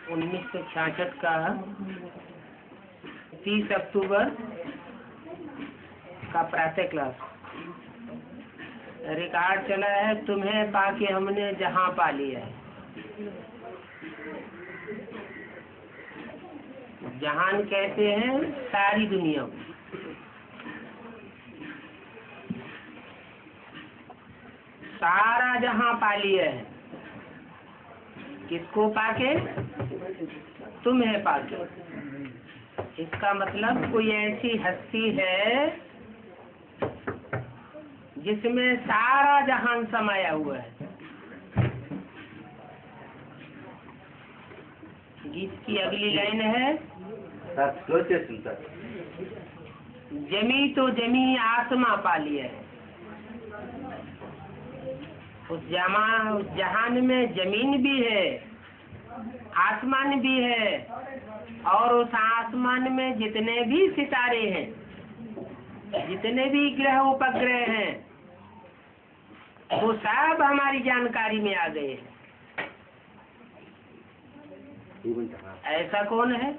1966 का 30 अक्टूबर का प्रातः क्लास रिकॉर्ड चला है। तुम्हें पाके हमने जहां पा लिया है। जहान कहते हैं सारी दुनिया को। सारा जहां पा लिया है। किसको पाके? तुम्हें पाके। इसका मतलब कोई ऐसी हस्ती है जिसमें सारा जहान समाया हुआ है। गीत की अगली लाइन है, जमी तो जमी आसमां पा लिया है। उस जहान में जमीन भी है, आसमान भी है, और उस आसमान में जितने भी सितारे हैं, जितने भी ग्रह उपग्रह हैं, वो सब हमारी जानकारी में आ गए हैं। ऐसा कौन है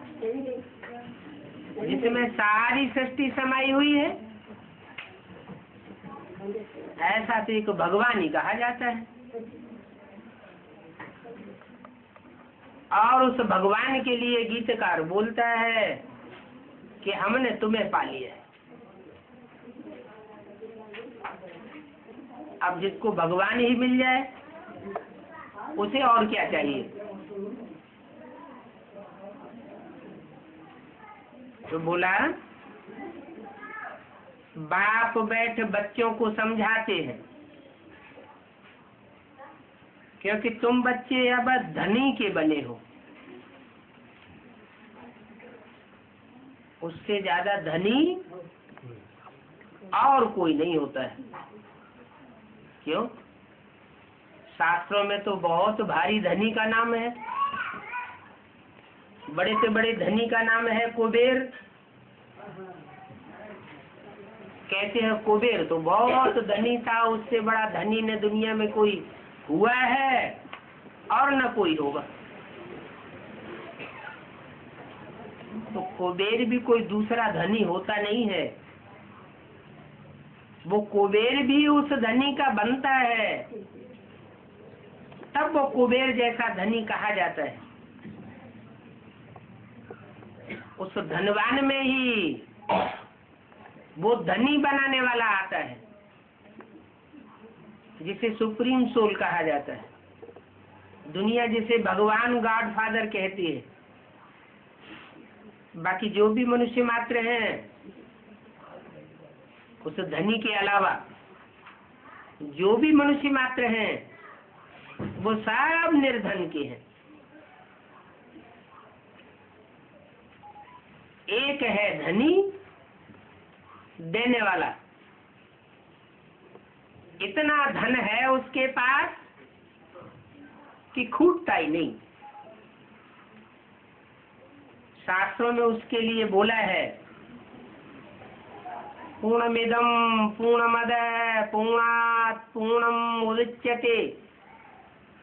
जिसमें सारी सृष्टि समाई हुई है? ऐसा तो एक भगवान ही कहा जाता है। और उस भगवान के लिए गीतकार बोलता है कि हमने तुम्हें पा लिया है। अब जिसको भगवान ही मिल जाए उसे और क्या चाहिए? तो बोला, बाप बैठ बच्चों को समझाते हैं, क्योंकि तुम बच्चे अब धनी के बने हो। उससे ज्यादा धनी और कोई नहीं होता है। क्यों? शास्त्रों में तो बहुत भारी धनी का नाम है। बड़े से बड़े धनी का नाम है कुबेर। कहते हैं कुबेर तो बहुत धनी था, उससे बड़ा धनी न दुनिया में कोई हुआ है और न कोई होगा। तो कुबेर भी कोई दूसरा धनी होता नहीं है, वो कुबेर भी उस धनी का बनता है, तब वो कुबेर जैसा धनी कहा जाता है। उस धनवान में ही वो धनी बनाने वाला आता है, जिसे सुप्रीम सोल कहा जाता है। दुनिया जिसे भगवान गॉड फादर कहती है। बाकी जो भी मनुष्य मात्र हैं, उस धनी के अलावा जो भी मनुष्य मात्र हैं, वो सब निर्धन के हैं। एक है धनी देने वाला। इतना धन है उसके पास कि खूटता ही नहीं। शास्त्रों में उसके लिए बोला है, पूर्णमिदं पूर्णमदः पूर्णात् पूर्णम् उदच्यते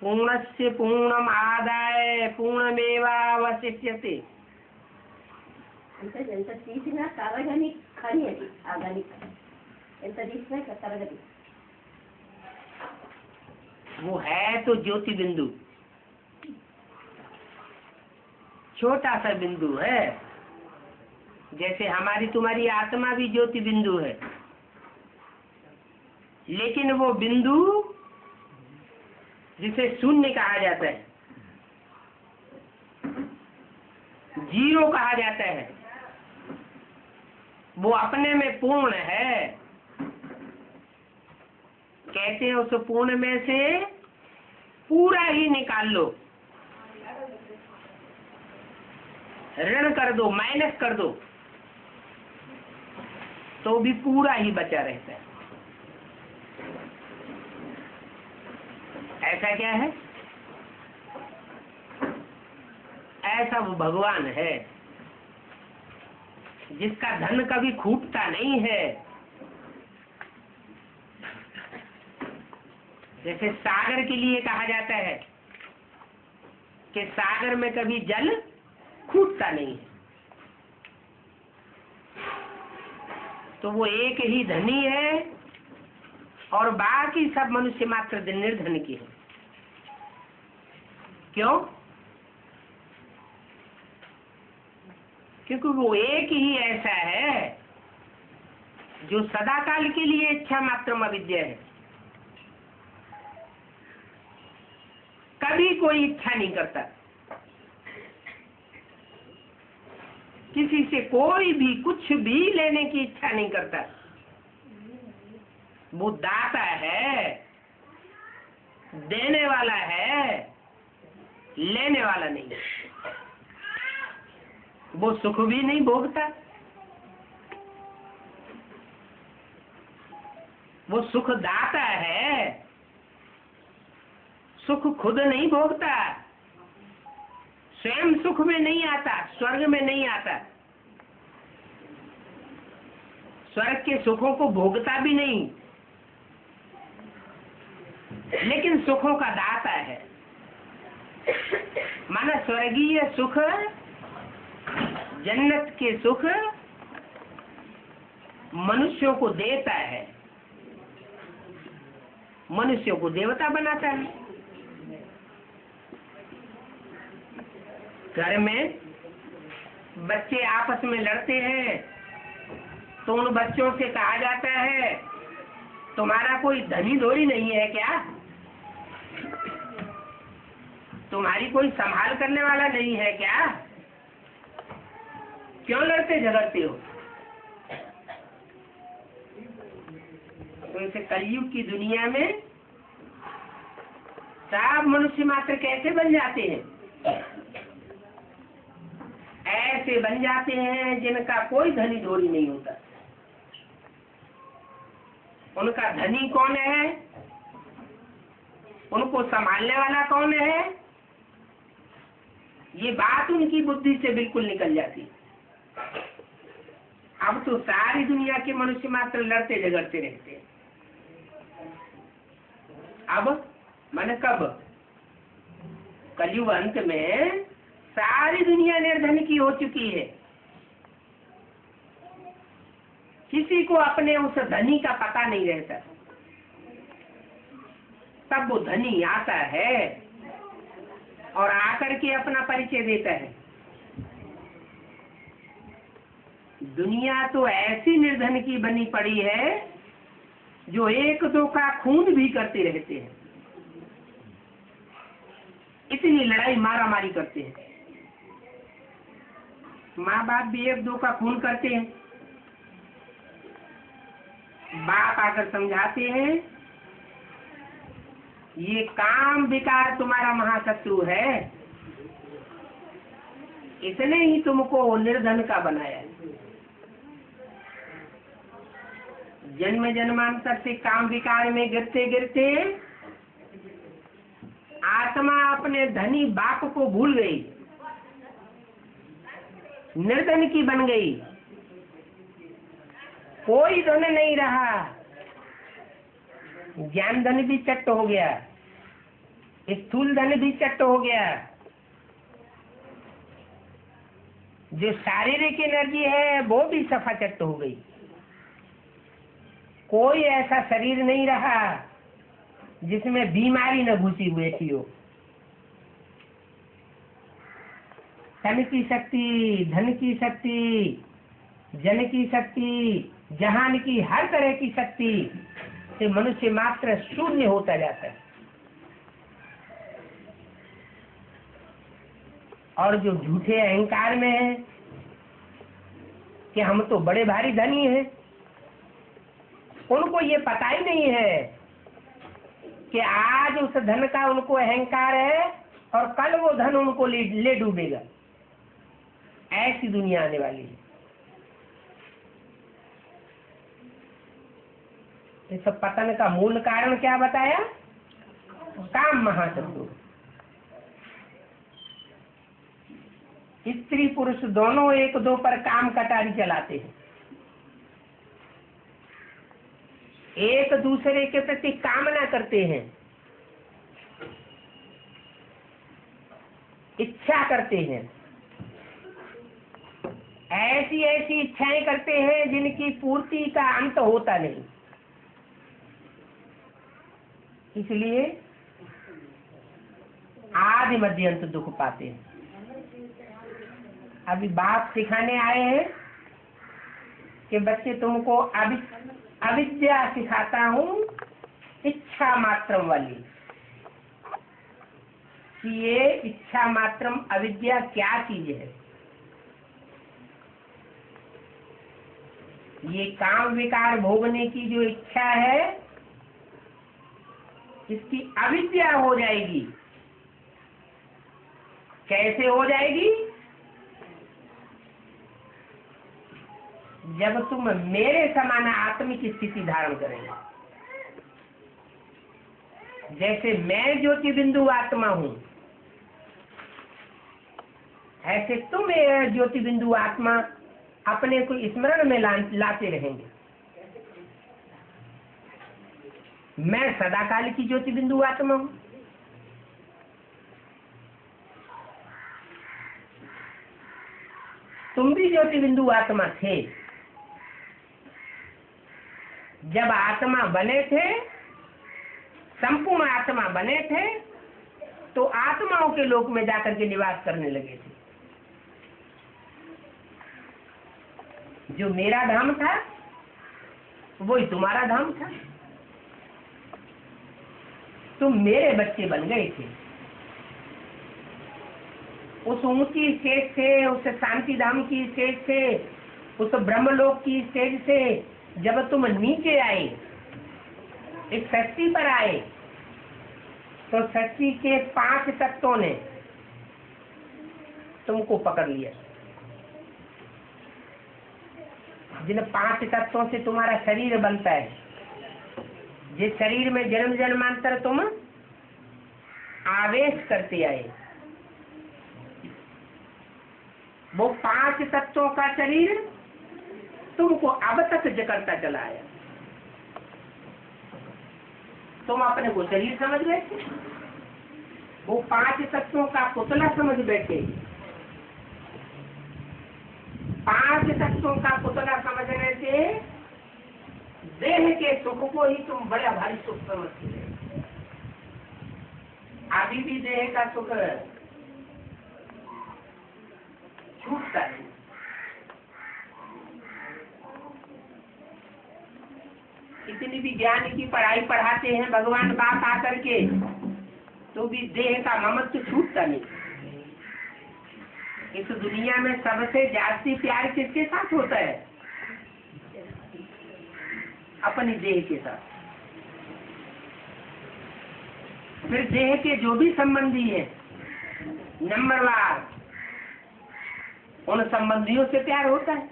पूर्णस्य पूर्णमादाय पूर्णमेवावशिष्यते। ఎంత తీసినా తరగని ఖని అది ఆ గని ఎంత తీసినా తరగది। वो है तो ज्योति बिंदु, छोटा सा बिंदु है। जैसे हमारी तुम्हारी आत्मा भी ज्योति बिंदु है, लेकिन वो बिंदु जिसे शून्य कहा जाता है, जीरो कहा जाता है, वो अपने में पूर्ण है। कहते हैं उस पूर्ण में से पूरा ही निकाल लो, ऋण कर दो, माइनस कर दो, तो भी पूरा ही बचा रहता है। ऐसा क्या है? ऐसा वो भगवान है जिसका धन कभी खूटता नहीं है। जैसे सागर के लिए कहा जाता है कि सागर में कभी जल खूटता नहीं है। तो वो एक ही धनी है और बाकी सब मनुष्य मात्र निर्धन की है। क्यों? क्योंकि वो एक ही ऐसा है जो सदा काल के लिए इच्छा मात्र अविद्या है। कभी कोई इच्छा नहीं करता, किसी से कोई भी कुछ भी लेने की इच्छा नहीं करता। वो दाता है, देने वाला है, लेने वाला नहीं। वो सुख भी नहीं भोगता, वो सुख दाता है, सुख खुद नहीं भोगता, स्वयं सुख में नहीं आता, स्वर्ग में नहीं आता, स्वर्ग के सुखों को भोगता भी नहीं, लेकिन सुखों का दाता है। माना स्वर्गीय सुख, जन्नत के सुख मनुष्यों को देता है, मनुष्यों को देवता बनाता है। घर में बच्चे आपस में लड़ते हैं तो उन बच्चों से कहा जाता है तुम्हारा कोई धनी धोरी नहीं है क्या? तुम्हारी कोई संभाल करने वाला नहीं है क्या? क्यों लड़ते झगड़ते हो? तो इसे कलयुग की दुनिया में सब मनुष्य मात्र कैसे बन जाते हैं? ऐसे बन जाते हैं जिनका कोई धनी धोरी नहीं होता। उनका धनी कौन है? उनको संभालने वाला कौन है? ये बात उनकी बुद्धि से बिल्कुल निकल जाती है। अब तो सारी दुनिया के मनुष्य मात्र लड़ते झगड़ते रहते हैं। अब माने कब? कलयुग अंत में सारी दुनिया निर्धन की हो चुकी है। किसी को अपने उस धनी का पता नहीं रहता। तब वो धनी आता है और आकर के अपना परिचय देता है। दुनिया तो ऐसी निर्धन की बनी पड़ी है जो एक दो का खून भी करते रहते हैं। इतनी लड़ाई मारा मारी करते हैं। माँ बाप भी एक दो का खून करते हैं। बाप आकर समझाते हैं ये काम विकार तुम्हारा महाशत्रु है, इसने ही तुमको निर्धन का बनाया। जन्म जन्मांतर से काम विकार में गिरते गिरते आत्मा अपने धनी बाप को भूल गई, निर्धन की बन गई। कोई धन नहीं रहा, ज्ञान धन भी चट्ट हो गया, स्थूल धन भी चट्ट हो गया। जो शारीरिक एनर्जी है वो भी सफा चट्ट हो गई। कोई ऐसा शरीर नहीं रहा जिसमें बीमारी न घुसी हुई थी हो। तन की शक्ति, धन की शक्ति, जन की शक्ति, जहान की हर तरह की शक्ति से मनुष्य मात्र शून्य होता जाता है। और जो झूठे अहंकार में है कि हम तो बड़े भारी धनी हैं, उनको ये पता ही नहीं है कि आज उस धन का उनको अहंकार है और कल वो धन उनको ले डूबेगा। ऐसी दुनिया आने वाली है। इस पतन का मूल कारण क्या बताया? काम महाशत्रु। स्त्री पुरुष दोनों एक दो पर काम कटारी चलाते हैं, एक दूसरे के प्रति कामना करते हैं। इच्छा करते हैं, ऐसी ऐसी इच्छाएं करते हैं जिनकी पूर्ति का अंत होता नहीं। इसलिए आदि मध्य अंत दुख पाते हैं। अभी बाप सिखाने आए हैं कि बच्चे तुमको अविद्या सिखाता हूँ, इच्छा मात्रम वाली, कि ये इच्छा मात्रम अविद्या क्या चीज है। ये काम विकार भोगने की जो इच्छा है, इसकी अविद्या हो जाएगी। कैसे हो जाएगी? जब तुम मेरे समान आत्मिक स्थिति धारण करेंगे। जैसे मैं ज्योति बिंदु आत्मा हूं, ऐसे तुम ज्योति बिंदु आत्मा अपने को स्मरण में लाते रहेंगे। मैं सदाकाल की ज्योति बिंदु आत्मा हूं। तुम भी ज्योति बिंदु आत्मा थे। जब आत्मा बने थे, संपूर्ण आत्मा बने थे, तो आत्माओं के लोक में जाकर के निवास करने लगे थे। जो मेरा धाम था वही तुम्हारा धाम था। तुम मेरे बच्चे बन गए थे। उस ऊंची स्टेज से, उस शांति धाम की स्टेज से, उस ब्रह्मलोक की स्टेज से जब तुम नीचे आए, इस सृष्टि पर आए, तो सृष्टि के 5 तत्वों ने तुमको पकड़ लिया। जिन 5 तत्वों से तुम्हारा शरीर बनता है, जिस शरीर में जन्म जन्मांतर तुम आवेश करते आए, वो 5 तत्वों का शरीर तुमको अब तक जकड़ता चला आया। तुम अपने को शरीर समझ गए थे, वो 5 तत्वों का पुतला समझ बैठे। 5 तत्वों का पुतला समझने से देह के सुख को ही तुम बड़ा भारी सुख समझते हैं। अभी भी देह का सुख छूटता है। इतनी भी ज्ञान की पढ़ाई पढ़ाते हैं भगवान बाप आकर के, तो भी देह का ममत्व छूटता नहीं। इस दुनिया में सबसे जास्ती प्यार किसके साथ होता है? अपनी देह के साथ। फिर देह के जो भी संबंधी है नंबरवार, उन संबंधियों से प्यार होता है,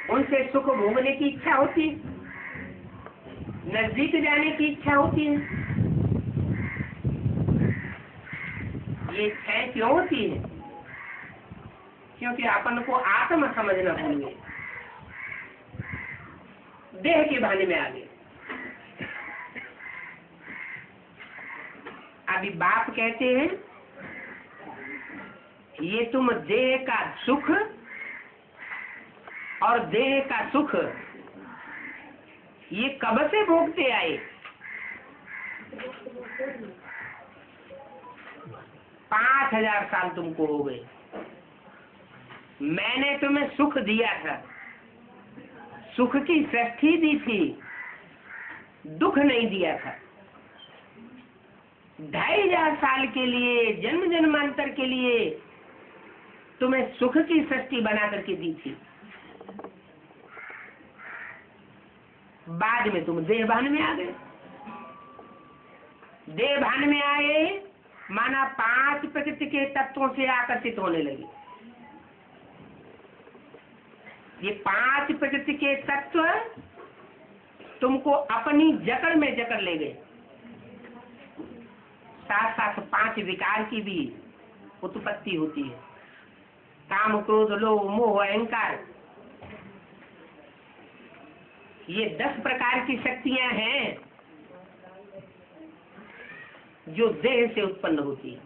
उनसे सुख भोगने की इच्छा होती है, नजदीक जाने की इच्छा होती है। ये इच्छाएं क्यों होती है? क्योंकि अपन को आत्मा समझना भूल गए, देह के भाने में आ गए। अभी बाप कहते हैं ये तुम देह का सुख और देह का सुख ये कब से भोगते आए? 5000 साल तुमको हो गए। मैंने तुम्हें सुख दिया था, सुख की सृष्टि दी थी, दुख नहीं दिया था। 2500 साल के लिए, जन्म जन्मांतर के लिए तुम्हें सुख की सृष्टि बना करके दी थी। बाद में तुम देह भान में आ गए। देह भान में आए माना 5 प्रकृति के तत्वों से आकर्षित होने लगे। ये 5 प्रकृति के तत्व तुमको अपनी जकड़ में जकड़ ले गए। साथ साथ 5 विकार की भी उत्पत्ति होती है। काम, क्रोध, लोभ, मोह, अहंकार, ये 10 प्रकार की शक्तियां हैं जो देह से उत्पन्न होती है।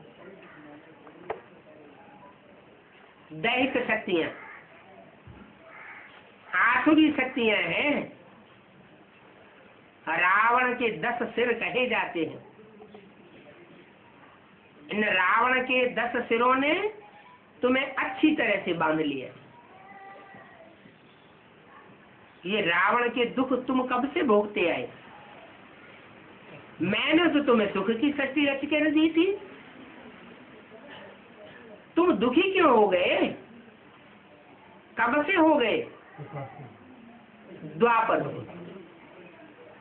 दैहिक शक्तियां, आसुरी शक्तियां हैं। रावण के 10 सिर कहे जाते हैं। इन रावण के 10 सिरों ने तुम्हें अच्छी तरह से बांध लिया। ये रावण के दुख तुम कब से भोगते आए? मैंने तो तुम्हें सुख की सृष्टि रच के दी थी। तुम दुखी क्यों हो गए? कब से हो गए? द्वापर।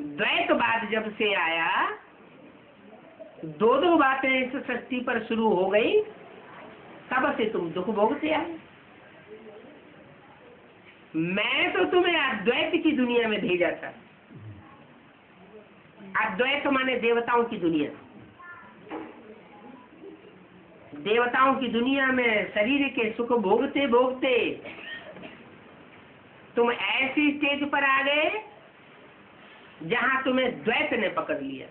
द्वैतवाद जब से आया, 2 बातें इस सृष्टि पर शुरू हो गई, तब से तुम दुख भोगते आए। मैं तो तुम्हें अद्वैत की दुनिया में भेजा था। अद्वैत माने देवताओं की दुनिया। देवताओं की दुनिया में शरीर के सुख भोगते भोगते तुम ऐसी स्टेज पर आ गए जहां तुम्हें द्वैत ने पकड़ लिया।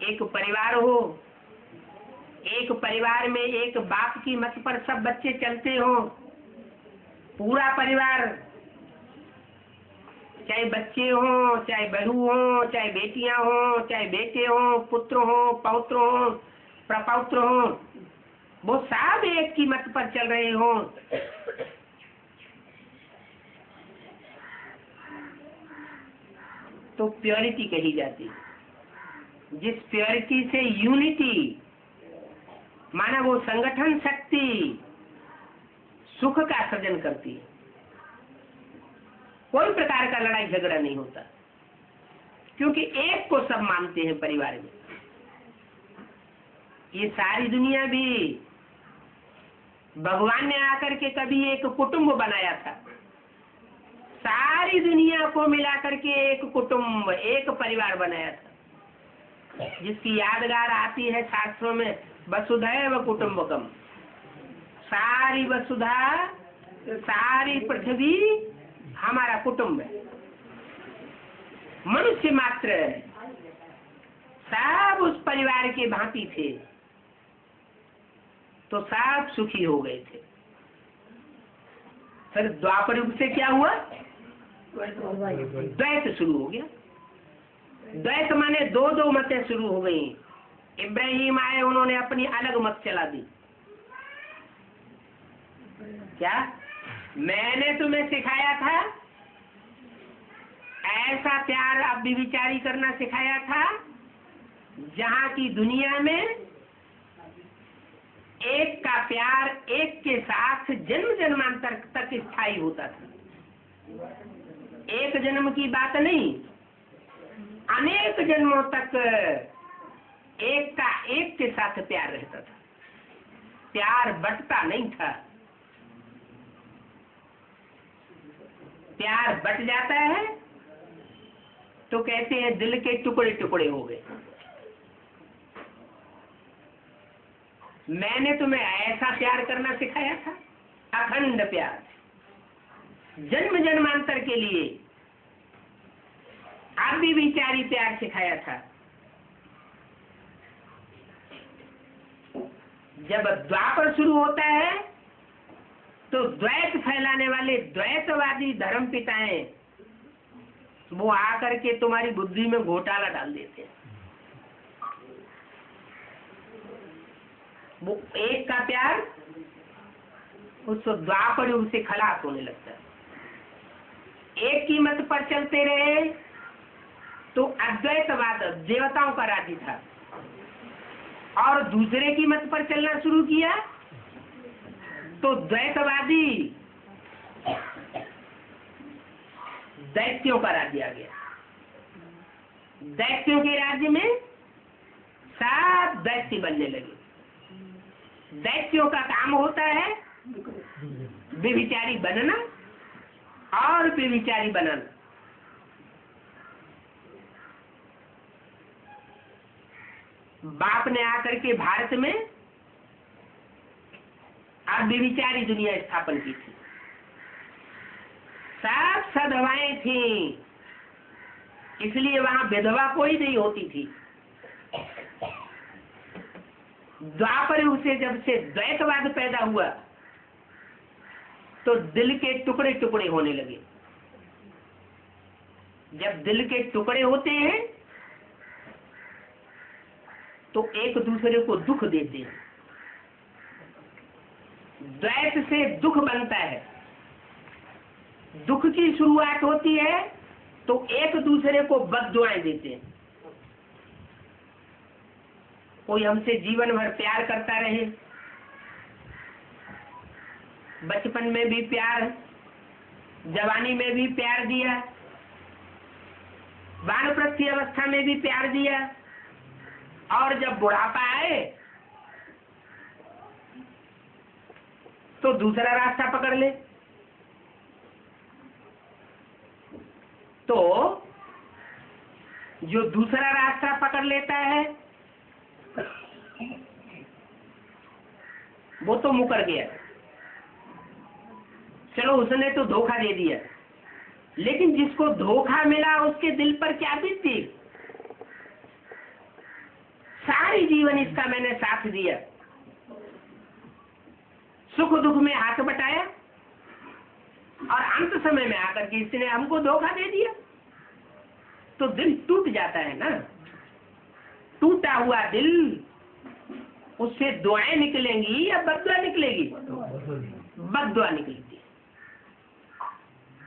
एक परिवार हो, एक परिवार में एक बाप की मत पर सब बच्चे चलते हो, पूरा परिवार, चाहे बच्चे हो, चाहे बहू हो, चाहे बेटियां हो, चाहे बेटे हो, पुत्र हो, पौत्र हो, प्रपौत्र हो, वो सब एक की मत पर चल रहे हो, तो प्योरिटी कही जाती है। जिस प्योरिटी से यूनिटी माना वो संगठन शक्ति सुख का सृजन करती है। कोई प्रकार का लड़ाई झगड़ा नहीं होता, क्योंकि एक को सब मानते हैं परिवार में। ये सारी दुनिया भी भगवान ने आकर के कभी एक कुटुंब बनाया था। सारी दुनिया को मिलाकर के एक कुटुंब, एक परिवार बनाया था, जिसकी यादगार आती है शास्त्रों में, वसुधैव कुटुंबकम। सारी वसुधा, सारी पृथ्वी हमारा कुटुंब है। मनुष्य मात्र सब उस परिवार के भांति थे, तो सब सुखी हो गए थे। फिर द्वापर युग से क्या हुआ? द्वैत शुरू हो गया। द्वैत माने 2 मतें शुरू हो गई। इब्राहिम आए, उन्होंने अपनी अलग मत चला दी। क्या मैंने तुम्हें सिखाया था? ऐसा प्यार अब विचारी करना सिखाया था जहां की दुनिया में एक का प्यार एक के साथ जन्म जन्मांतर तक स्थायी होता था। एक जन्म की बात नहीं, अनेक जन्मों तक एक का एक के साथ प्यार रहता था। प्यार बंटता नहीं था। प्यार बट जाता है तो कहते हैं दिल के टुकड़े टुकड़े हो गए। मैंने तुम्हें ऐसा प्यार करना सिखाया था, अखंड प्यार, जन्म जन्मांतर के लिए अविचारी प्यार सिखाया था। जब द्वापर शुरू होता है तो द्वैत फैलाने वाले द्वैतवादी धर्म पिताएं वो आकर के तुम्हारी बुद्धि में घोटाला डाल देते हैं। वो एक का प्यार उस द्वापर युग से खलास होने लगता है। एक की मत पर चलते रहे तो अद्वैतवाद देवताओं का राज्य था, और दूसरे की मत पर चलना शुरू किया तो द्वैतवादी दैत्यों का राज्य आ गया। दैत्यों के राज्य में सब दैत्य बनने लगे। दैत्यों का काम होता है व्यभिचारी बनना और व्यभिचारी बनाना। बाप ने आकर के भारत में व्यभिचारी दुनिया स्थापन की थी। सब सधवाएं थी, इसलिए वहां विधवा कोई नहीं होती थी। द्वापर युग से जब से द्वैतवाद पैदा हुआ तो दिल के टुकड़े टुकड़े होने लगे। जब दिल के टुकड़े होते हैं तो एक दूसरे को दुख देते हैं। द्वैत से दुख बनता है। दुख की शुरुआत होती है तो एक दूसरे को बद्दुआएं देते हैं। कोई हमसे जीवन भर प्यार करता रहे, बचपन में भी प्यार, जवानी में भी प्यार दिया, वानप्रस्थी अवस्था में भी प्यार दिया, और जब बुढ़ापा आए तो दूसरा रास्ता पकड़ ले। तो जो दूसरा रास्ता पकड़ लेता है वो तो मुकर गया, चलो उसने तो धोखा दे दिया। लेकिन जिसको धोखा मिला उसके दिल पर क्या बीती? सारी जीवन इसका मैंने साथ दिया, सुख दुख में हाथ बटाया, और अंत समय में आकर के इसने हमको धोखा दे दिया। तो दिल टूट जाता है ना। टूटा हुआ दिल, उससे दुआएं निकलेंगी या बद्दुआ निकलेगी? बद्दुआ निकलेगी।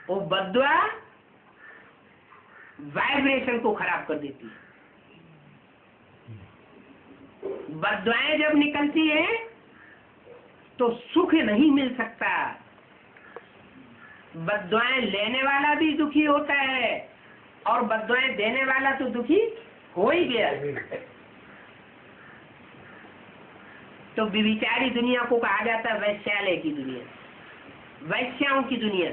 वो बद्दुआ वाइब्रेशन को खराब कर देती है। बद्दुआएं जब निकलती है तो सुख नहीं मिल सकता। बद्दुआएं लेने वाला भी दुखी होता है और बद्दुआएं देने वाला तो दुखी हो ही गया। तो विविचारी दुनिया को कहा जाता है वैश्यालय की दुनिया, वैश्याओं की दुनिया।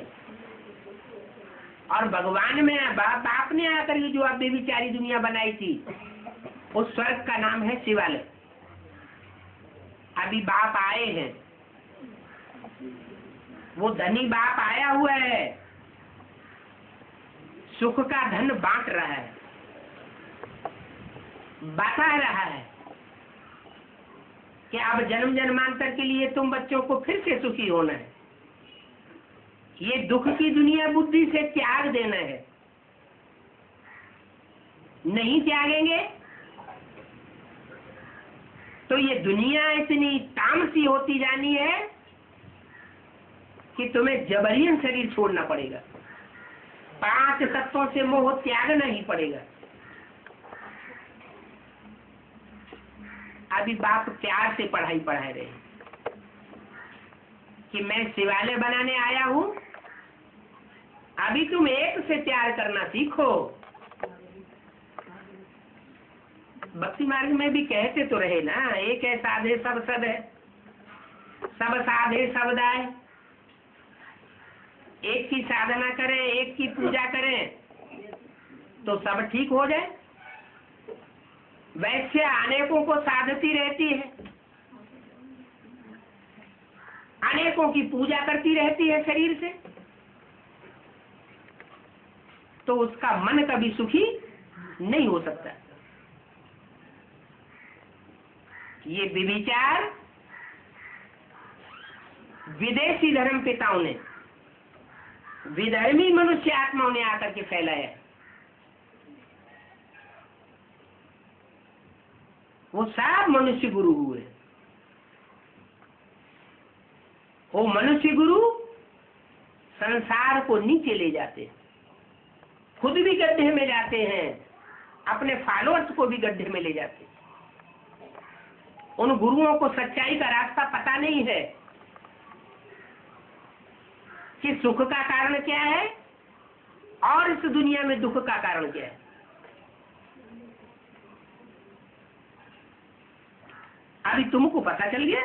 और भगवान में बाप ने आकर के जो आप विविचारी दुनिया बनाई थी, उस स्वर्ग का नाम है शिवालय। अभी बाप आए हैं, वो धनी बाप आया हुआ है, सुख का धन बांट रहा है, बता रहा है कि अब जन्म जन्मांतर के लिए तुम बच्चों को फिर से सुखी होना है। ये दुख की दुनिया बुद्धि से त्याग देना है। नहीं त्यागेंगे तो ये दुनिया इतनी तामसी होती जानी है कि तुम्हें जबरियन शरीर छोड़ना पड़ेगा। 5 तत्वों से मोह त्यागना ही पड़ेगा। अभी बाप प्यार से पढ़ाई पढ़ा रहे हैं कि मैं शिवालय बनाने आया हूं, अभी तुम एक से प्यार करना सीखो। भक्ति मार्ग में भी कहते तो रहे ना, एक है साधे सब सद है, सब साधे सब दाय। एक की साधना करें, एक की पूजा करें तो सब ठीक हो जाए। वैसे अनेकों को साधती रहती है, अनेकों की पूजा करती रहती है शरीर से, तो उसका मन कभी सुखी नहीं हो सकता। ये विचार विदेशी धर्म पिताओं ने, विधर्मी मनुष्य आत्माओं ने आकर के फैलाया। वो सब मनुष्य गुरु हुए। वो मनुष्य गुरु संसार को नीचे ले जाते, खुद भी गड्ढे में जाते हैं, अपने फॉलोअर्स को भी गड्ढे में ले जाते। उन गुरुओं को सच्चाई का रास्ता पता नहीं है कि सुख का कारण क्या है और इस दुनिया में दुख का कारण क्या है। अभी तुमको पता चल गया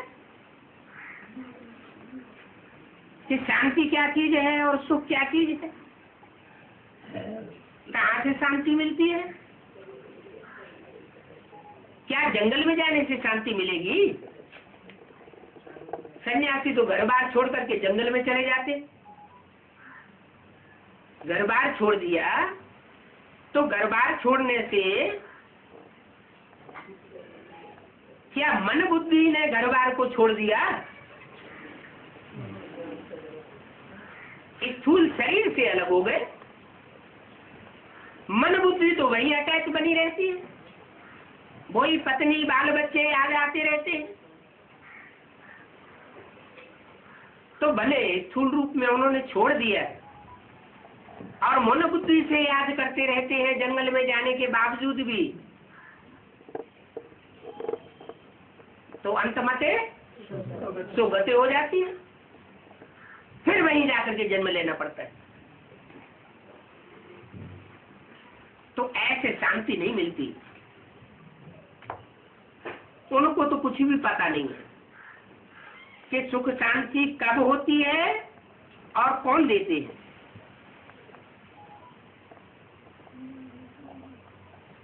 कि शांति क्या चीज है और सुख क्या चीज है। कहाँ से शांति मिलती है? क्या जंगल में जाने से शांति मिलेगी? सन्यासी तो घर बार छोड़ करके जंगल में चले जाते। घर बार छोड़ दिया तो घर बार छोड़ने से क्या मन बुद्धि ने घर बार को छोड़ दिया? स्थूल शरीर से अलग हो गए, मन बुद्धि तो वही अटैच बनी रहती है, वही पत्नी बाल बच्चे याद आते रहते हैं। तो भले स्थूल रूप में उन्होंने छोड़ दिया और मन बुद्धि से याद करते रहते हैं जंगल में जाने के बावजूद भी, तो अंत मते सुगति हो जाती है, फिर वहीं जाकर के जन्म लेना पड़ता है। तो ऐसे शांति नहीं मिलती। उनको तो कुछ भी पता नहीं है कि सुख शांति कब होती है और कौन देते हैं।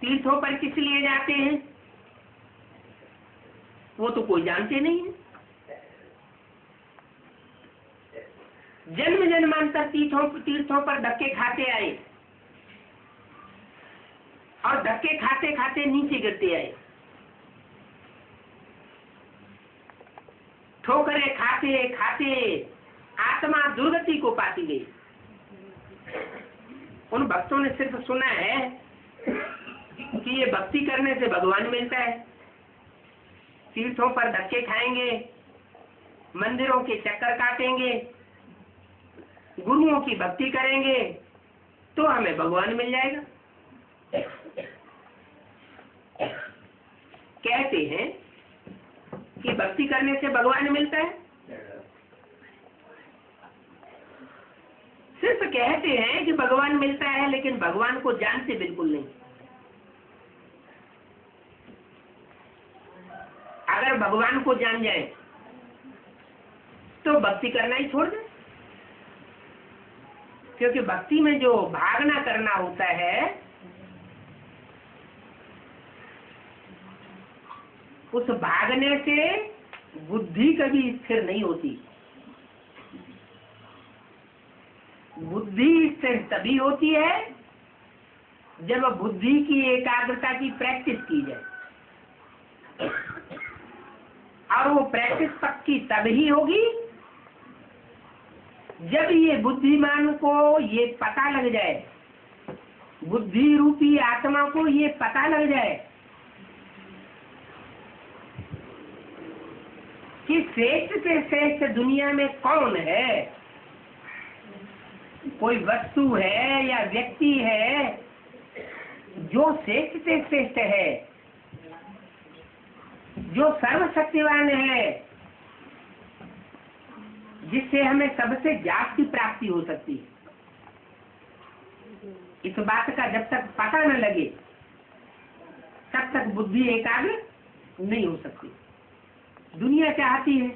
तीर्थों पर किस लिए जाते हैं वो तो कोई जानते नहीं है। जन्म जन्मांतर तीर्थों पर धक्के खाते आए और धक्के खाते खाते नीचे गिरते आए, ठोकरे खाते खाते आत्मा दुर्गति को पाती गई। उन भक्तों ने सिर्फ सुना है कि ये भक्ति करने से भगवान मिलता है, तीर्थों पर धक्के खाएंगे, मंदिरों के चक्कर काटेंगे, गुरुओं की भक्ति करेंगे तो हमें भगवान मिल जाएगा। कहते हैं कि भक्ति करने से भगवान मिलता है, सिर्फ कहते हैं कि भगवान मिलता है, लेकिन भगवान को जानते बिल्कुल नहीं। अगर भगवान को जान जाए तो भक्ति करना ही छोड़ दे, क्योंकि भक्ति में जो भागना करना होता है उस भागने से बुद्धि कभी स्थिर नहीं होती। बुद्धि स्थिर तभी होती है जब बुद्धि की एकाग्रता की प्रैक्टिस की जाए, और वो प्रैक्टिस पक्की तभी होगी जब ये बुद्धिमान को ये पता लग जाए, बुद्धि रूपी आत्मा को ये पता लग जाए कि श्रेष्ठ से श्रेष्ठ दुनिया में कौन है, कोई वस्तु है या व्यक्ति है जो श्रेष्ठ से श्रेष्ठ है, जो सर्वशक्तिवान है, जिससे हमें सबसे ज्यादा प्राप्ति हो सकती है। इस बात का जब तक पता न लगे तब तक बुद्धि एकाग्र नहीं हो सकती। दुनिया चाहती है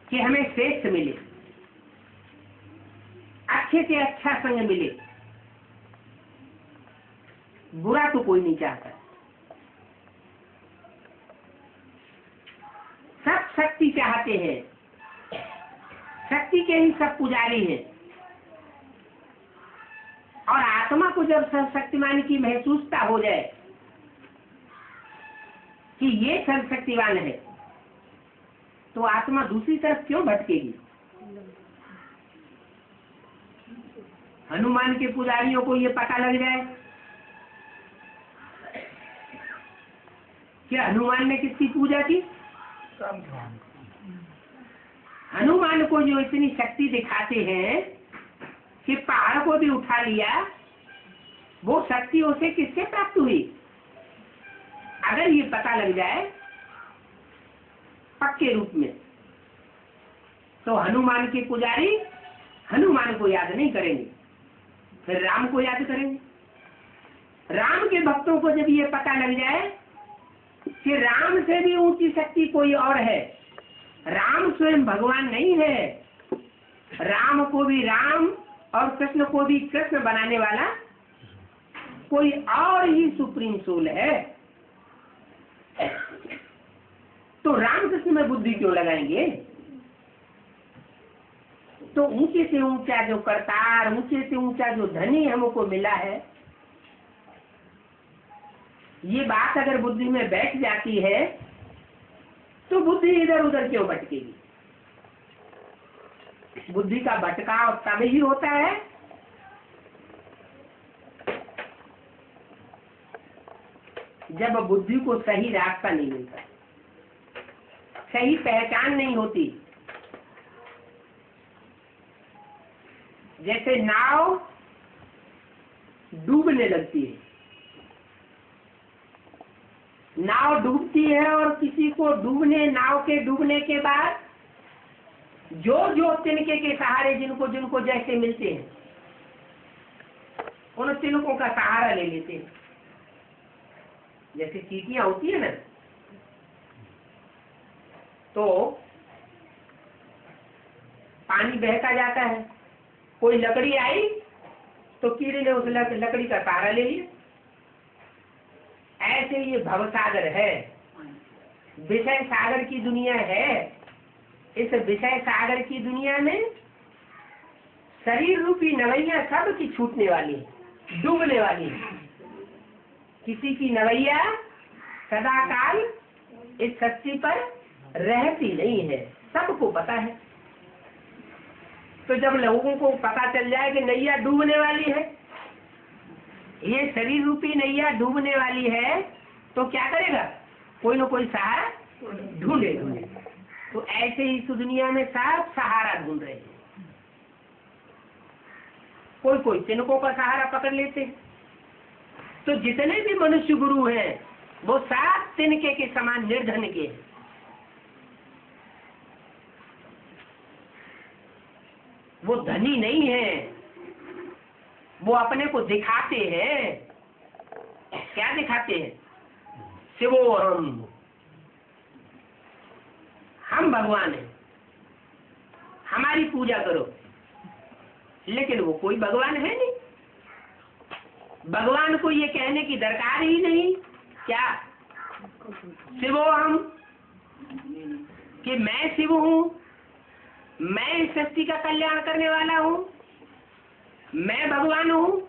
कि हमें श्रेष्ठ मिले, अच्छे से अच्छा संग मिले, बुरा तो कोई नहीं चाहता। सब शक्ति चाहते हैं, शक्ति के ही सब पुजारी हैं, और आत्मा को जब सर्वशक्तिमान की महसूसता हो जाए कि ये सर्वशक्तिवान है तो आत्मा दूसरी तरफ क्यों भटकेगी। हनुमान के पुजारियों को ये पता लग जाए कि हनुमान ने किसकी पूजा की, हनुमान को जो इतनी शक्ति दिखाते हैं कि पहाड़ को भी उठा लिया, वो शक्ति उसे किससे प्राप्त हुई। अगर ये पता लग जाए पक्के रूप में तो हनुमान के पुजारी हनुमान को याद नहीं करेंगे, फिर राम को याद करेंगे। राम के भक्तों को जब ये पता लग जाए कि राम से भी ऊंची शक्ति कोई और है, राम स्वयं भगवान नहीं है, राम को भी राम और कृष्ण को भी कृष्ण बनाने वाला कोई और ही सुप्रीम सोल है, तो रामकृष्ण में बुद्धि क्यों लगाएंगे। तो ऊंचे से ऊंचा जो करतार, ऊंचे से ऊंचा जो धनी हमको मिला है, ये बात अगर बुद्धि में बैठ जाती है तो बुद्धि इधर उधर क्यों भटकेगी? बुद्धि का भटकाव तब ही होता है जब बुद्धि को सही रास्ता नहीं मिलता, सही पहचान नहीं होती। जैसे नाव डूबने लगती है, नाव डूबती है और किसी को नाव के डूबने के बाद जो तिनके के सहारे जिनको जैसे मिलते हैं उन तिनकों का सहारा ले लेते हैं। जैसे चींटियां होती है ना, तो पानी बहता जाता है, कोई लकड़ी आई तो कीड़े ने उस लकड़ी का सहारा ले लिया। ऐसे ये भवसागर है, विषय सागर की दुनिया है। इस विषय सागर की दुनिया में शरीर रूपी नवैया सब की छूटने वाली है, डूबने वाली है। किसी की नवैया सदा काल इस सृष्टि पर रहती नहीं है, सबको पता है। तो जब लोगों को पता चल जाए कि नैया डूबने वाली है, ये शरीर रूपी नैया डूबने वाली है, तो क्या करेगा? कोई न कोई सहारा ढूंढे। तो ऐसे ही इस दुनिया में सब सहारा ढूंढ रहे हैं। कोई तिनकों का सहारा पकड़ लेते हैं। तो जितने भी मनुष्य गुरु हैं वो सात तिनके के समान निर्धन के हैं। वो धनी नहीं है, वो अपने को दिखाते हैं। क्या दिखाते हैं? शिवो हम भगवान हैं, हमारी पूजा करो। लेकिन वो कोई भगवान है नहीं। भगवान को ये कहने की दरकार ही नहीं। क्या शिवो हम, कि मैं शिव हूँ, मैं इस सृष्टि का कल्याण करने वाला हूँ, मैं भगवान हूँ।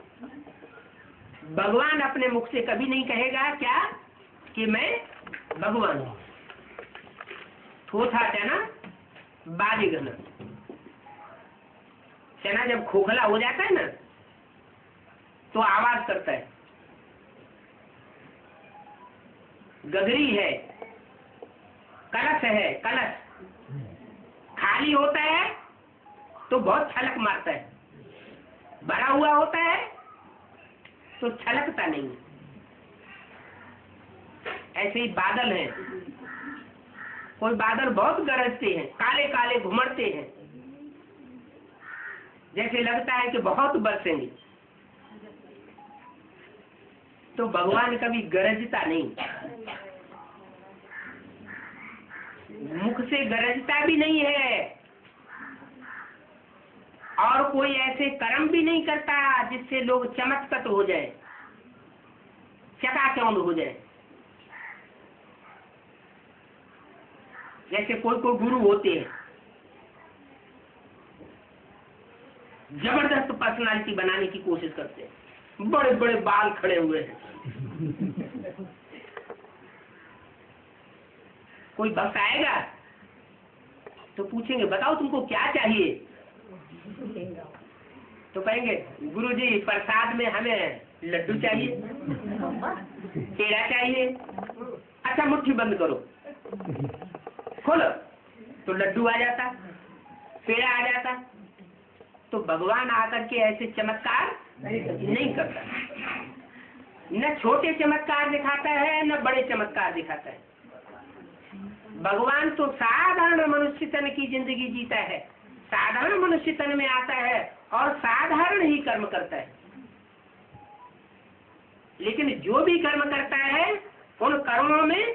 भगवान अपने मुख से कभी नहीं कहेगा क्या कि मैं भगवान हूँ। थोथा चना बाजीगन, चना जब खोखला हो जाता है ना तो आवाज करता है। गगरी है, कलश है, कलश खाली होता है तो बहुत छलक मारता है, भरा हुआ होता है तो छलकता नहीं। ऐसे ही बादल हैं, कोई बादल बहुत गरजते हैं, काले काले घुमड़ते हैं, जैसे लगता है कि बहुत बरसेंगे। तो भगवान कभी गरजता नहीं, मुख से गरजता भी नहीं है, और कोई ऐसे कर्म भी नहीं करता जिससे लोग चमत्कृत हो जाए, चकाचौंध हो जाए। जैसे कोई गुरु होते हैं, जबरदस्त पर्सनालिटी बनाने की कोशिश करते हैं, बड़े बड़े बाल खड़े हुए हैं। कोई भक्त आएगा तो पूछेंगे बताओ तुमको क्या चाहिए, तो कहेंगे गुरुजी प्रसाद में हमें लड्डू चाहिए, पेड़ा चाहिए। अच्छा मुट्ठी बंद करो, खोलो, तो लड्डू आ जाता, पेड़ा आ जाता। तो भगवान आकर के ऐसे चमत्कार नहीं करता, न छोटे चमत्कार दिखाता है न बड़े चमत्कार दिखाता है। भगवान तो साधारण मनुष्य तन की जिंदगी जीता है, साधारण मनुष्य तन में आता है और साधारण ही कर्म करता है। लेकिन जो भी कर्म करता है उन कर्मों में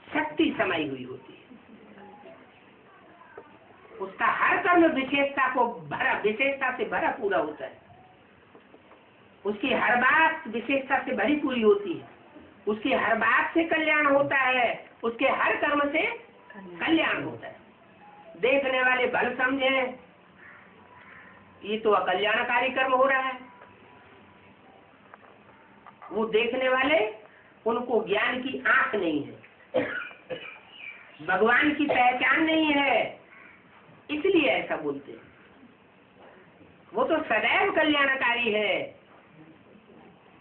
शक्ति समाई हुई होती है। उसका हर कर्म विशेषता से भरा पूरा होता है। उसकी हर बात विशेषता से भरी पूरी होती है। उसकी हर बात से कल्याण होता है, उसके हर कर्म से कल्याण होता है। देखने वाले भल समझे ये तो अकल्याणकारी कर्म हो रहा है, वो देखने वाले उनको ज्ञान की आंख नहीं है, भगवान की पहचान नहीं है, इसलिए ऐसा बोलते हैं। वो तो सदैव कल्याणकारी है,